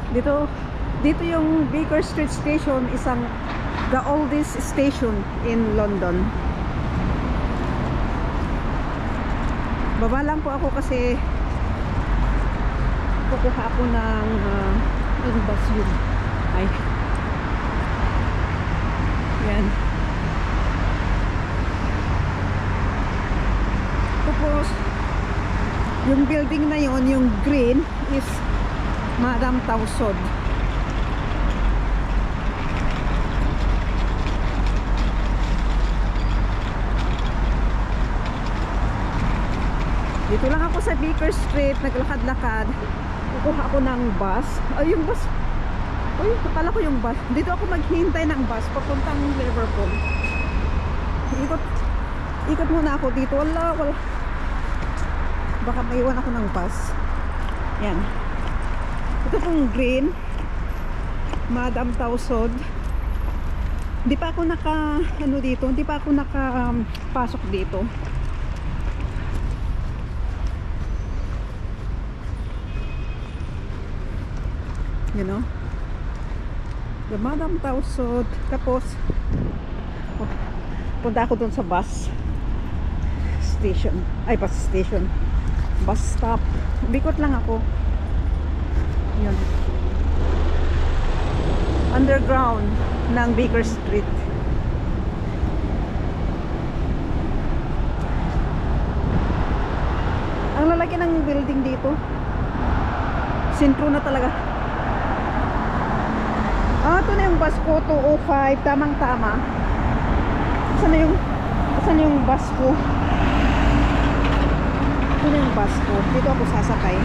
Dito, dito yung Baker Street Station, isang the oldest station in London. Baba lang po ako kasi kukuha ako ng ano bus yun? Ay. Yan. Tapos yung building na yon, yung green is Madame Tussauds. Dito lang ako sa Baker Street, naglakad-lakad. Kukuha ako ng bus. Ay, yung bus. Ay, akala ko yung bus. Dito ako maghihintay ng bus papuntang Liverpool. Ikot muna ako dito. Wala. Baka maiwan ako ng bus. Yan. Ito pong green Madame Tussauds. Hindi pa ako hindi pa ako pasok dito. You know, the Madame Tussauds. Tapos punta ako dun sa bus station. Ay, bus station, bus stop. Bikot lang ako. Yun, underground ng Baker Street. Ang lalaki ng building dito. Sentro na talaga. Ito na yung bus ko, 205, tamang-tama. Saan na yung bus ko? Ito na yung bus ko. Dito ako sasakay.